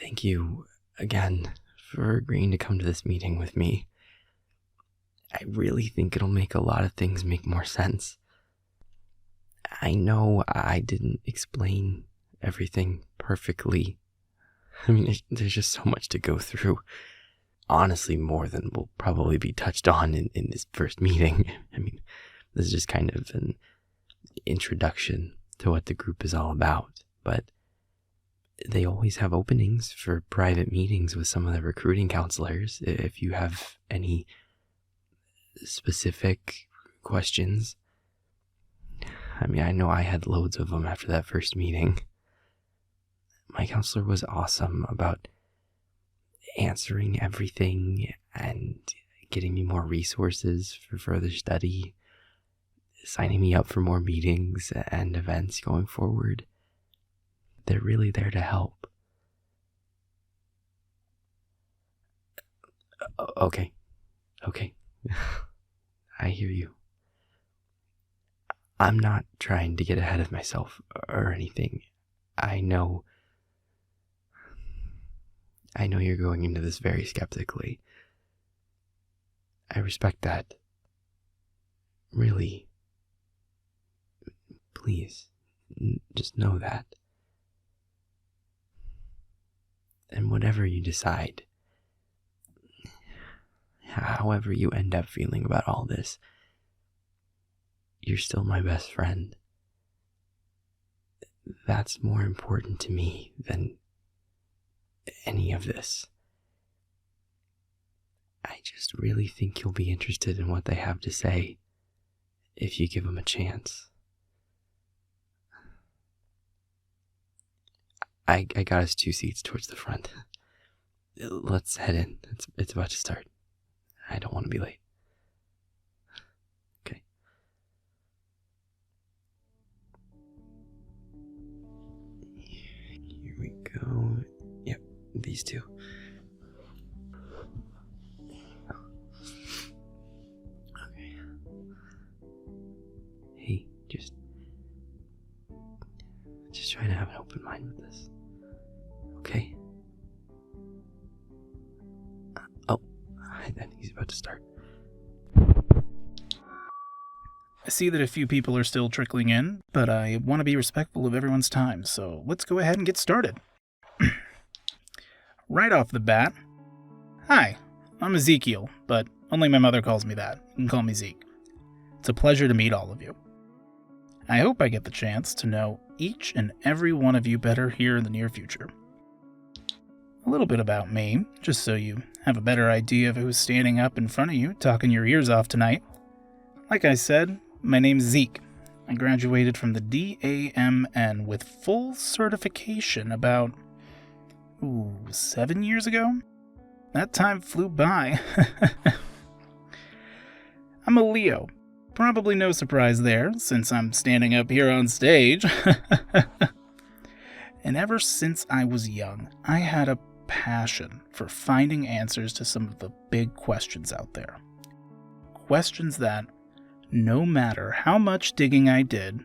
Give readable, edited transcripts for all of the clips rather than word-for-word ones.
Thank you again for agreeing to come to this meeting with me. I really think it'll make a lot of things make more sense. I know I didn't explain everything perfectly. I mean, there's just so much to go through. Honestly, more than will probably be touched on in this first meeting. I mean, this is just kind of an introduction to what the group is all about. But they always have openings for private meetings with some of the recruiting counselors if you have any specific questions. I mean, I know I had loads of them after that first meeting. My counselor was awesome about answering everything and getting me more resources for further study, signing me up for more meetings and events going forward. They're really there to help. Okay. I hear you. I'm not trying to get ahead of myself or anything. I know you're going into this very skeptically. I respect that. Really. Please, just know that. And whatever you decide, however you end up feeling about all this, you're still my best friend. That's more important to me than any of this. I just really think you'll be interested in what they have to say if you give them a chance. I got us 2 seats towards the front. Let's head in. It's about to start. I don't want to be late. Okay. Here we go. Yep, these two. Okay. Hey, just try to have an open mind with this. Okay? I think he's about to start. I see that a few people are still trickling in, but I want to be respectful of everyone's time, so let's go ahead and get started. Right off the bat, hi, I'm Ezekiel, but only my mother calls me that. You can call me Zeke. It's a pleasure to meet all of you. I hope I get the chance to know each and every one of you better here in the near future. A little bit about me, just so you have a better idea of who's standing up in front of you talking your ears off tonight. Like I said, my name's Zeke. I graduated from the DAMN with full certification about, 7 years ago? That time flew by. I'm a Leo. Probably no surprise there, since I'm standing up here on stage. And ever since I was young, I had a passion for finding answers to some of the big questions out there. Questions that, no matter how much digging I did,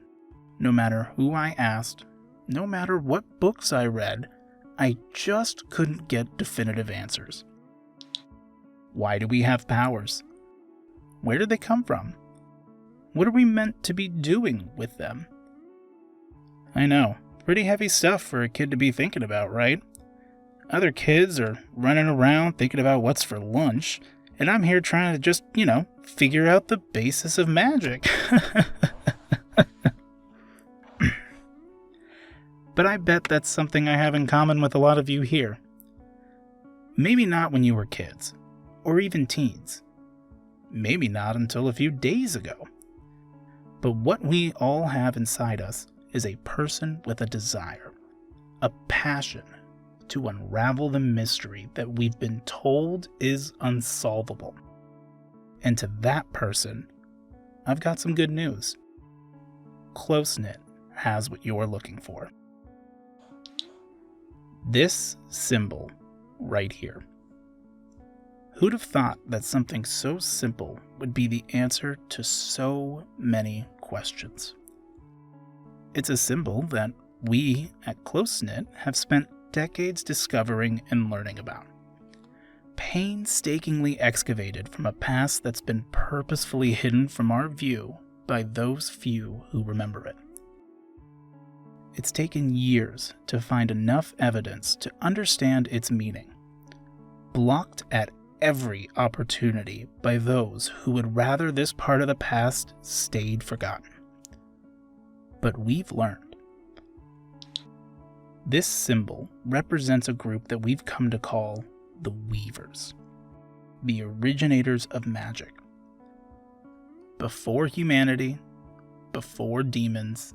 no matter who I asked, no matter what books I read, I just couldn't get definitive answers. Why do we have powers? Where did they come from? What are we meant to be doing with them? I know, pretty heavy stuff for a kid to be thinking about, right? Other kids are running around thinking about what's for lunch, and I'm here trying to just, figure out the basis of magic. But I bet that's something I have in common with a lot of you here. Maybe not when you were kids, or even teens. Maybe not until a few days ago. But what we all have inside us is a person with a desire, a passion to unravel the mystery that we've been told is unsolvable. And to that person, I've got some good news. CloseKnit has what you're looking for. This symbol right here. Who'd have thought that something so simple would be the answer to so many questions? It's a symbol that we at CloseKnit have spent decades discovering and learning about. Painstakingly excavated from a past that's been purposefully hidden from our view by those few who remember it. It's taken years to find enough evidence to understand its meaning, blocked at every opportunity by those who would rather this part of the past stayed forgotten. But we've learned. This symbol represents a group that we've come to call the Weavers, the originators of magic. Before humanity, before demons,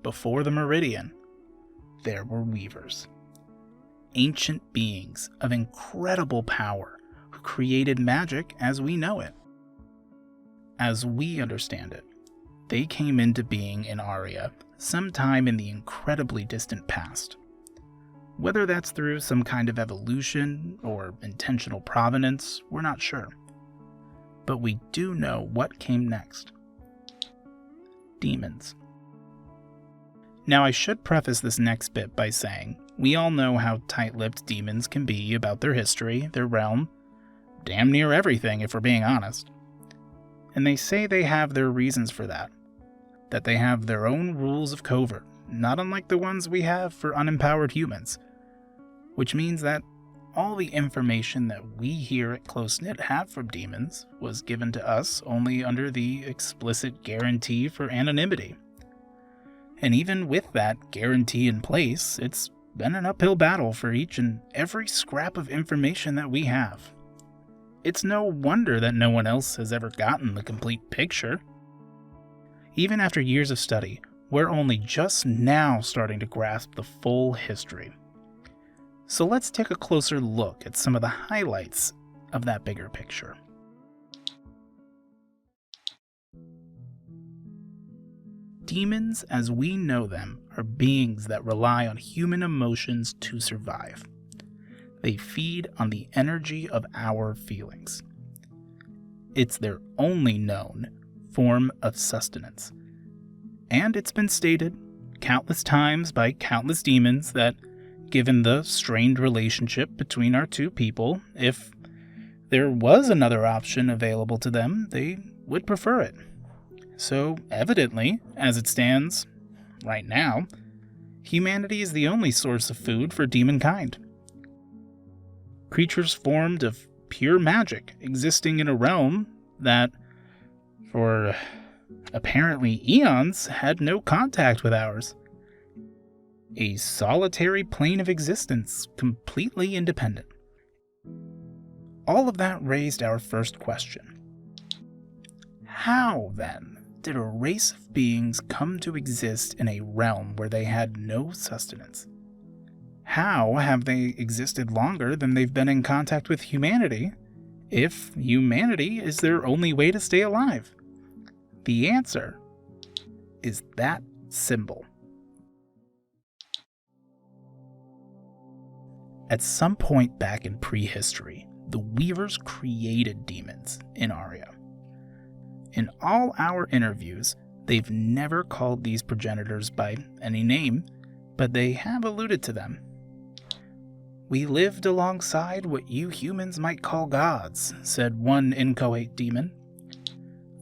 before the Meridian, there were Weavers. Ancient beings of incredible power who created magic as we know it. As we understand it, they came into being in Aria sometime in the incredibly distant past. Whether that's through some kind of evolution or intentional provenance, we're not sure. But we do know what came next. Demons. Now, I should preface this next bit by saying, we all know how tight-lipped demons can be about their history, their realm, damn near everything if we're being honest. And they say they have their reasons for that they have their own rules of covert, not unlike the ones we have for unempowered humans, which means that all the information that we here at CloseKnit have from demons was given to us only under the explicit guarantee for anonymity. And even with that guarantee in place, it's been an uphill battle for each and every scrap of information that we have. It's no wonder that no one else has ever gotten the complete picture. Even after years of study, we're only just now starting to grasp the full history. So let's take a closer look at some of the highlights of that bigger picture. Demons, as we know them, are beings that rely on human emotions to survive. They feed on the energy of our feelings. It's their only known form of sustenance. And it's been stated countless times by countless demons that, given the strained relationship between our two people, if there was another option available to them, they would prefer it. So, evidently, as it stands right now, humanity is the only source of food for demon kind. Creatures formed of pure magic, existing in a realm that, for apparently eons, had no contact with ours. A solitary plane of existence, completely independent. All of that raised our first question. How, then, did a race of beings come to exist in a realm where they had no sustenance? How have they existed longer than they've been in contact with humanity, if humanity is their only way to stay alive? The answer is that symbol. At some point back in prehistory, the Weavers created demons in Aria. In all our interviews, they've never called these progenitors by any name, but they have alluded to them. "We lived alongside what you humans might call gods," said one inchoate demon.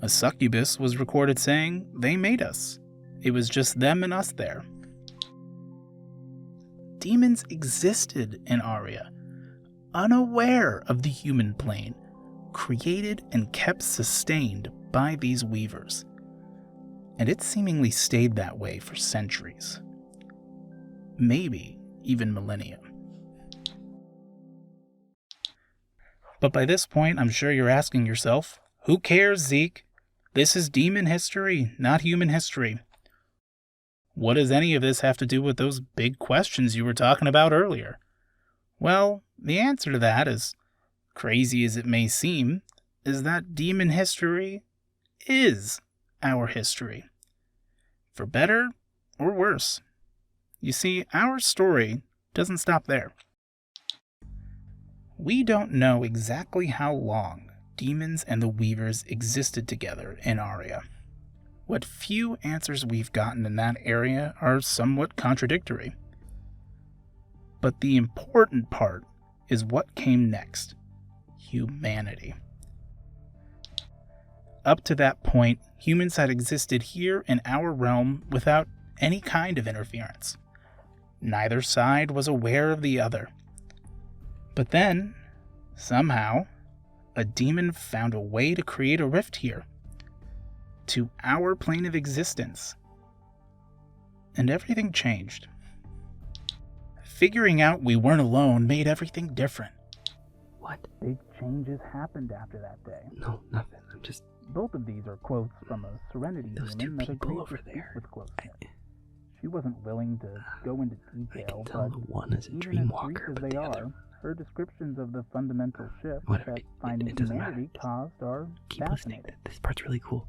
A succubus was recorded saying, "They made us. It was just them and us there." Demons existed in Aria, unaware of the human plane, created and kept sustained by these Weavers. And it seemingly stayed that way for centuries. Maybe even millennia. But by this point, I'm sure you're asking yourself, who cares, Zeke? This is demon history, not human history. What does any of this have to do with those big questions you were talking about earlier? Well, the answer to that, as crazy as it may seem, is that demon history is our history. For better or worse. You see, our story doesn't stop there. We don't know exactly how long demons and the Weavers existed together in Aria. What few answers we've gotten in that area are somewhat contradictory. But the important part is what came next: humanity. Up to that point, humans had existed here in our realm without any kind of interference. Neither side was aware of the other. But then, somehow, a demon found a way to create a rift here, to our plane of existence. And everything changed. Figuring out we weren't alone made everything different. What? Big changes happened after that day. No, nothing. I'm just... Both of these are quotes from a Serenity Those human two that people agreed over to speak there. with CloseKnit. She wasn't willing to go into I detail, can tell but the one is a even dream as walker, brief but as they the are, other... her descriptions of the fundamental shift Whatever, that finding it doesn't humanity matter. caused are Keep listening. fascinating. This part's really cool.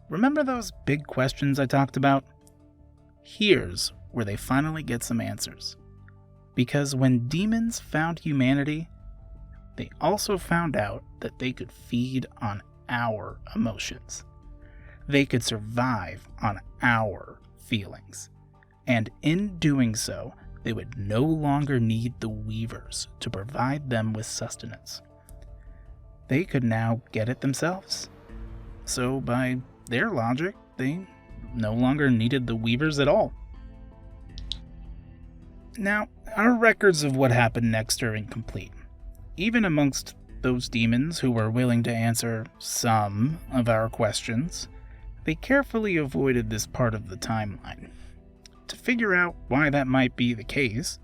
Remember those big questions I talked about? Here's where they finally get some answers. Because when demons found humanity, they also found out that they could feed on our emotions. They could survive on our feelings. And in doing so, they would no longer need the weavers to provide them with sustenance. They could now get it themselves. So by their logic, they no longer needed the weavers at all. Now, our records of what happened next are incomplete. Even amongst those demons who were willing to answer some of our questions, they carefully avoided this part of the timeline. To figure out why that might be the case,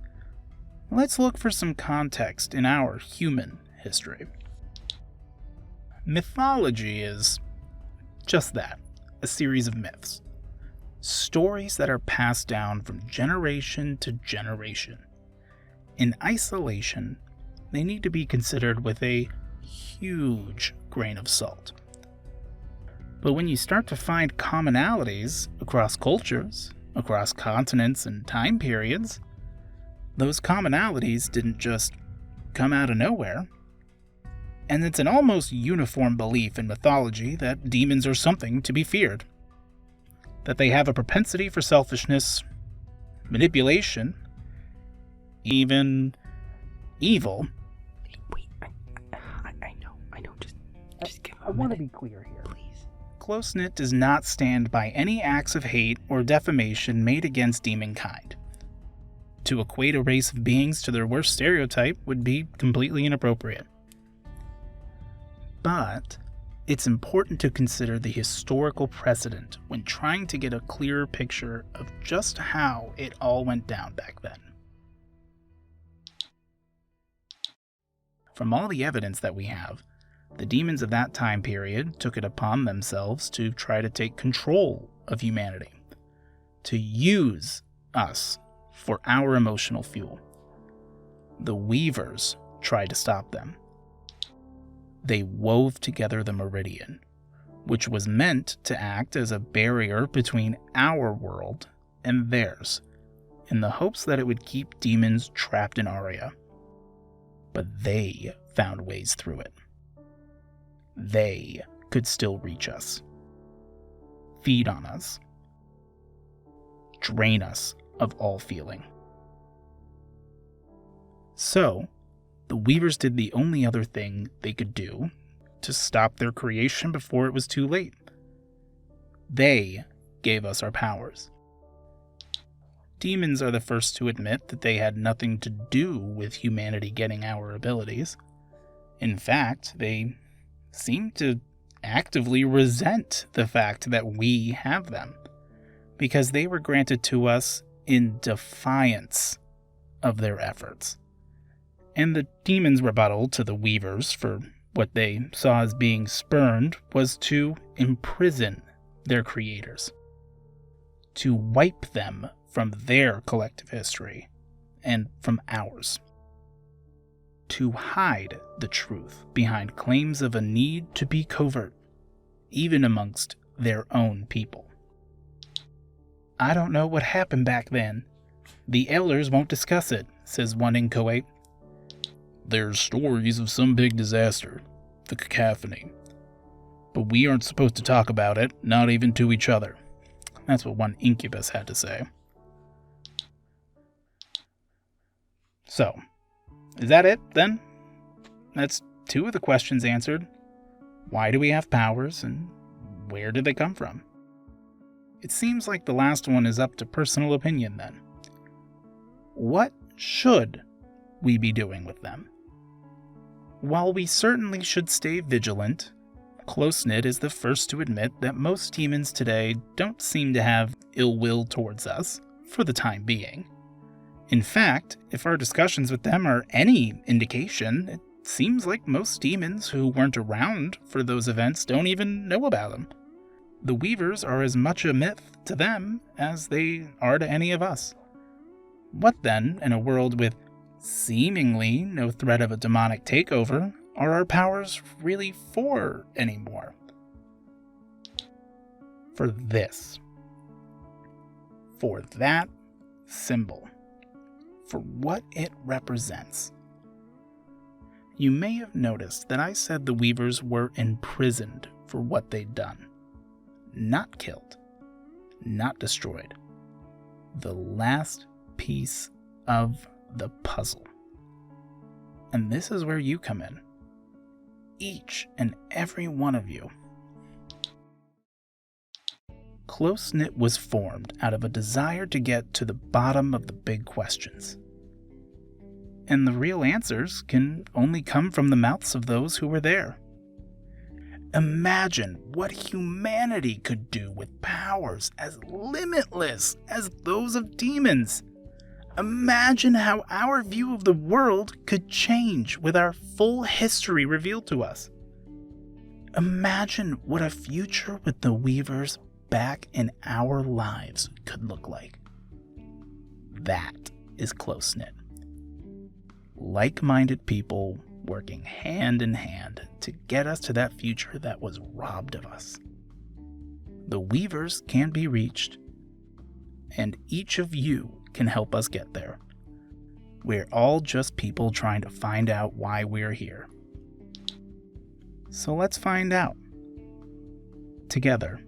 let's look for some context in our human history. Mythology is just that, a series of myths. Stories that are passed down from generation to generation. In isolation, they need to be considered with a huge grain of salt. But when you start to find commonalities across cultures, across continents and time periods, those commonalities didn't just come out of nowhere. And it's an almost uniform belief in mythology that demons are something to be feared. That they have a propensity for selfishness, manipulation, even evil. Wait, I know, just give him I a want to minute, be clear here. please. CloseKnit does not stand by any acts of hate or defamation made against demonkind. To equate a race of beings to their worst stereotype would be completely inappropriate. But it's important to consider the historical precedent when trying to get a clearer picture of just how it all went down back then. From all the evidence that we have, the demons of that time period took it upon themselves to try to take control of humanity, to use us for our emotional fuel. The weavers tried to stop them. They wove together the meridian, which was meant to act as a barrier between our world and theirs, in the hopes that it would keep demons trapped in Aria. But they found ways through it. They could still reach us, feed on us, drain us of all feeling. So, the weavers did the only other thing they could do to stop their creation before it was too late. They gave us our powers. Demons are the first to admit that they had nothing to do with humanity getting our abilities. In fact, they seem to actively resent the fact that we have them, because they were granted to us in defiance of their efforts. And the demons' rebuttal to the weavers for what they saw as being spurned was to imprison their creators, to wipe them from their collective history and from ours, to hide the truth behind claims of a need to be covert, even amongst their own people. I don't know what happened back then. The elders won't discuss it, says one inchoate. There's stories of some big disaster, the cacophony. But we aren't supposed to talk about it, not even to each other. That's what one incubus had to say. So, is that it then? That's 2 of the questions answered. Why do we have powers, and where did they come from? It seems like the last one is up to personal opinion then. What should we be doing with them? While we certainly should stay vigilant, CloseKnit is the first to admit that most demons today don't seem to have ill will towards us, for the time being. In fact, if our discussions with them are any indication, it seems like most demons who weren't around for those events don't even know about them. The Weavers are as much a myth to them as they are to any of us. What then, in a world with seemingly no threat of a demonic takeover, are our powers really for anymore? For this. For that symbol. For what it represents. You may have noticed that I said the Weavers were imprisoned for what they'd done. Not killed. Not destroyed. The last piece of the puzzle. And this is where you come in. Each and every one of you. CloseKnit was formed out of a desire to get to the bottom of the big questions. And the real answers can only come from the mouths of those who were there. Imagine what humanity could do with powers as limitless as those of demons. Imagine how our view of the world could change with our full history revealed to us. Imagine what a future with the Weavers back in our lives could look like. That is CloseKnit. Like-minded people working hand in hand to get us to that future that was robbed of us. The Weavers can be reached, and each of you can help us get there. We're all just people trying to find out why we're here. So let's find out. Together.